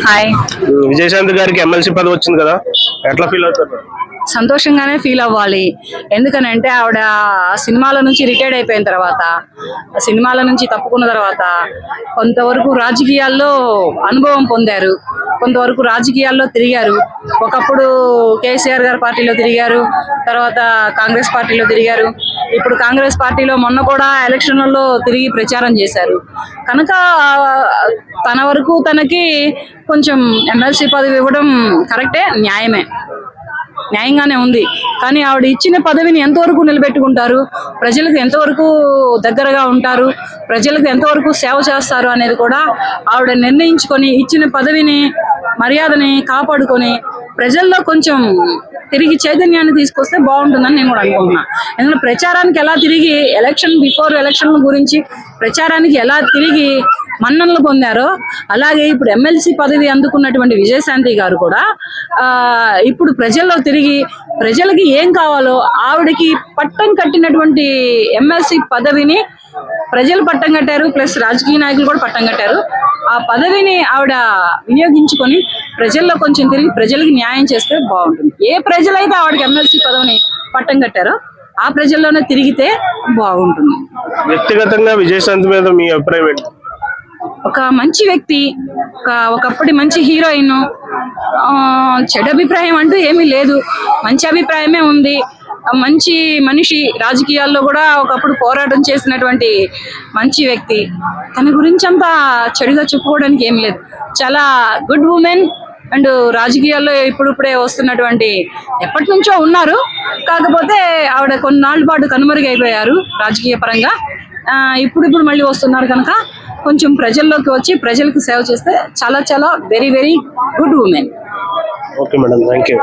Hi. Vijayashanti గారికి MLC పదవి వచ్చింది కదా, ఎట్లా ఫీల్ అవుతారు? సంతోషంగానే ఫీల్ అవ్వాలి. ఎందుకనంటే ఆవిడ సినిమాల నుంచి రిటైర్డ్ అయిపోయిన తర్వాత, సినిమాల నుంచి తప్పుకున్న తర్వాత కొంతవరకు రాజకీయాల్లో అనుభవం పొందారు, కొంతవరకు రాజకీయాల్లో తిరిగారు. ఒకప్పుడు కేసీఆర్ గారి పార్టీలో తిరిగారు, తర్వాత కాంగ్రెస్ పార్టీలో తిరిగారు, ఇప్పుడు కాంగ్రెస్ పార్టీలో మొన్న కూడా ఎలక్షన్లలో తిరిగి ప్రచారం చేశారు. కనుక తన వరకు తనకి కొంచెం ఎమ్మెల్సీ పదవి ఇవ్వడం కరెక్టే, న్యాయంగానే ఉంది. కానీ ఆవిడ ఇచ్చిన పదవిని ఎంతవరకు నిలబెట్టుకుంటారు, ప్రజలకు ఎంతవరకు దగ్గరగా ఉంటారు, ప్రజలకు ఎంతవరకు సేవ చేస్తారు అనేది కూడా ఆవిడ నిర్ణయించుకొని ఇచ్చిన పదవిని మర్యాదని కాపాడుకొని ప్రజల్లో కొంచెం తిరిగి చైతన్యాన్ని తీసుకొస్తే బాగుంటుందని నేను కూడా అనుకుంటున్నా. ఎందుకంటే ప్రచారానికి ఎలా తిరిగి బిఫోర్ ఎలక్షన్ గురించి ప్రచారానికి ఎలా తిరిగి మన్ననలు పొందారో, అలాగే ఇప్పుడు ఎమ్మెల్సీ పదవి అందుకున్నటువంటి విజయశాంతి గారు కూడా ఇప్పుడు ప్రజల్లో తిరిగి ప్రజలకి ఏం కావాలో ఆవిడకి పట్టం కట్టినటువంటి ఎమ్మెల్సీ పదవిని ప్రజలు పట్టం కట్టారు, ప్లస్ రాజకీయ నాయకులు కూడా పట్టం కట్టారు. ఆ పదవిని ఆవిడ వినియోగించుకొని ప్రజల్లో కొంచెం తిరిగి ప్రజలకు న్యాయం చేస్తే బాగుంటుంది. ఏ ప్రజలైతే ఆవిడకి ఎమ్మెల్సీ పదవిని పట్టం కట్టారో ఆ ప్రజల్లోనే తిరిగితే బాగుంటుంది. వ్యక్తిగతంగా విజయశాంతి మీద మీ అభిప్రాయం ఏంటి? ఒక మంచి వ్యక్తి, ఒకప్పటి మంచి హీరోయిన్. చెడు అభిప్రాయం అంటూ ఏమీ లేదు, మంచి అభిప్రాయమే ఉంది. మంచి మనిషి, రాజకీయాల్లో కూడా ఒకప్పుడు పోరాటం చేసినటువంటి మంచి వ్యక్తి. తన గురించి అంతా చెడుగా చెప్పుకోవడానికి ఏం లేదు. చాలా గుడ్ ఉమెన్. అండ్ రాజకీయాల్లో ఇప్పుడిప్పుడే వస్తున్నటువంటి, ఎప్పటి నుంచో ఉన్నారు, కాకపోతే ఆవిడ కొన్నాళ్ళ పాటు కనుమరుగైపోయారు రాజకీయ పరంగా. ఇప్పుడు మళ్ళీ వస్తున్నారు కనుక కొంచెం ప్రజల్లోకి వచ్చి ప్రజలకు సేవ చేస్తే చాలా చాలా very very good women. Okay madam, thank you.